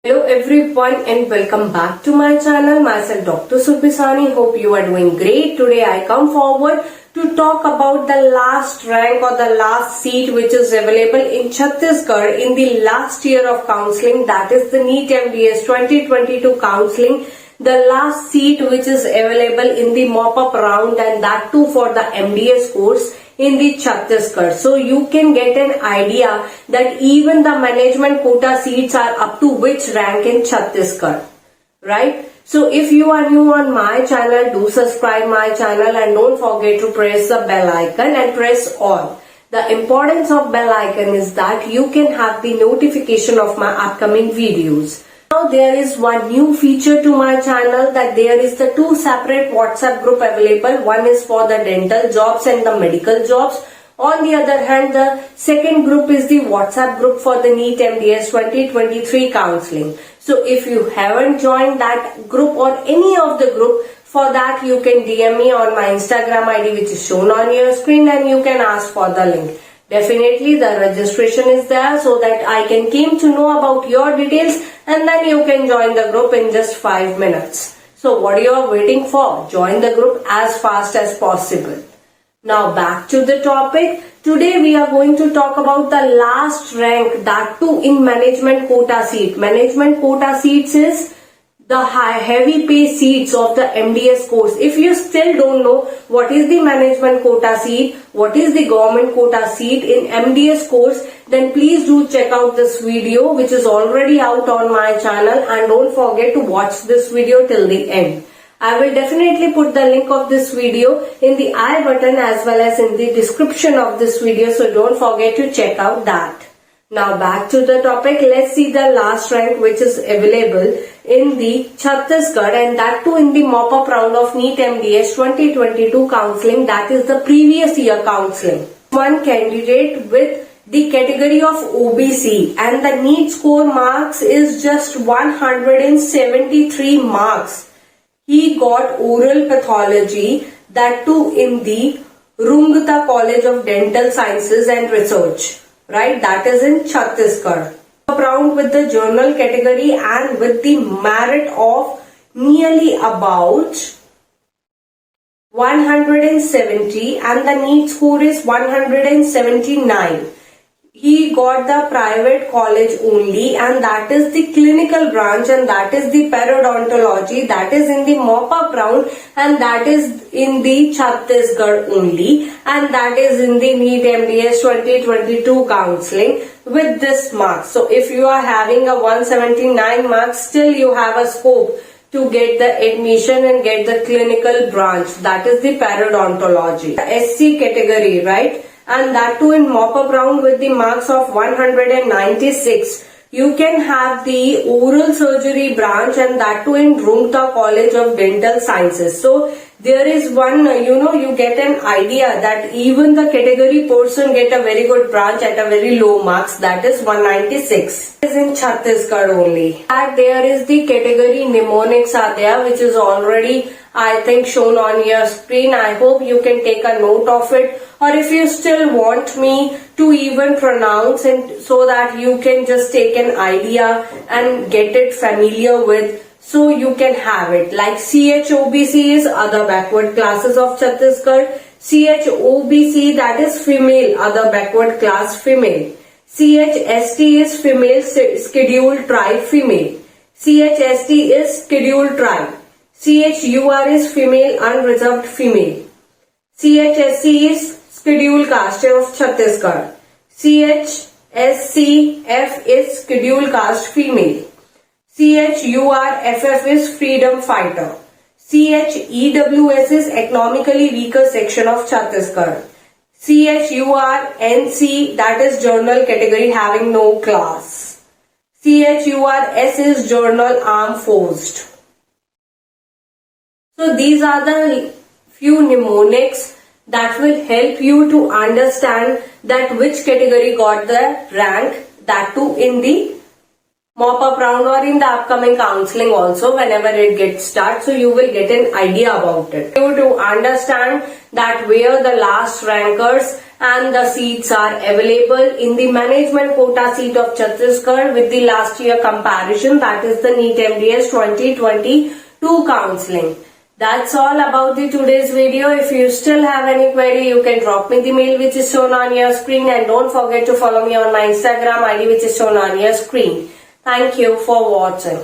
Hello everyone and welcome back to my channel. Myself Dr. Subhisani. Hope you are doing great. Today I come forward to talk about the last rank or the last seat which is available in Chhattisgarh in the last year of counseling, that is the NEET MDS 2022 counseling. The last seat which is available in the mop-up round, and that too for the MDS course in the Chhattisgarh. So you can get an idea that even the management quota seats are up to which rank in Chhattisgarh, right? So if you are new on my channel, do subscribe my channel and don't forget to press the bell icon and press all. The importance of bell icon is that you can have the notification of my upcoming videos. Now there is one new feature to my channel, that there is the two separate WhatsApp group available. One is for the dental jobs and the medical jobs. On the other hand, the second group is the WhatsApp group for the NEET MDS 2023 counseling. So if you haven't joined that group or any of the group, for that you can DM me on my Instagram ID which is shown on your screen, and you can ask for the link. Definitely the registration is there so that I can came to know about your details, and then you can join the group in just 5 minutes. So what you are waiting for? Join the group as fast as possible. Now back to the topic. Today we are going to talk about the last rank, that too in management quota seat. Management quota seats is the heavy pay seats of the MDS course. If you still don't know what is the management quota seat, what is the government quota seat in MDS course, then please do check out this video which is already out on my channel, and don't forget to watch this video till the end. I will definitely put the link of this video in the I button as well as in the description of this video, so don't forget to check out that. Now back to the topic. Let's see the last rank which is available in the Chhattisgarh, and that too in the mop-up round of NEET MDS 2022 counseling, that is the previous year counseling. One candidate with the category of OBC, and the NEET score marks is just 173 marks. He got oral pathology, that too in the Rungta College of Dental Sciences and Research. Right, that is in Chhattisgarh. Round with the journal category and with the merit of nearly about 170, and the NEET score is 179. He got the private college only, and that is the clinical branch, and that is the periodontology, that is in the mop-up round, and that is in the Chhattisgarh only, and that is in the NEET MDS 2022 counseling with this mark. So if you are having a 179 marks, still you have a scope to get the admission and get the clinical branch, that is the periodontology. The SC category, right? And that too in mop-up round with the marks of 196. You can have the oral surgery branch, and that too in Rungta College of Dental Sciences. So there is one, you get an idea that even the category person get a very good branch at a very low marks, that is 196. It is in Chhattisgarh only. And there is the category mnemonics are there, which is already I think shown on your screen. I hope you can take a note of it, or if you still want me to even pronounce, and so that you can just take an idea and get it familiar with, so you can have it. Like CHOBC is other backward classes of Chhattisgarh. CHOBC, that is female, other backward class female. CHST is female scheduled tribe female. CHST is scheduled tribe. CHUR is female unreserved female. CHSC is scheduled caste of Chhattisgarh. CHSCF is scheduled caste female. CHURFF is freedom fighter. CHEWS is economically weaker section of Chhattisgarh. CHURNC, that is journal category having no class. CHURS is journal armed forced. So these are the few mnemonics that will help you to understand that which category got the rank, that too in the mop-up round or in the upcoming counseling also whenever it gets started, so you will get an idea about it. You to understand that where the last rankers and the seats are available in the management quota seat of Chhattisgarh with the last year comparison, that is the NEET MDS 2022 counseling. That's all about the today's video. If you still have any query, you can drop me the mail which is shown on your screen, and don't forget to follow me on my Instagram ID which is shown on your screen. Thank you for watching.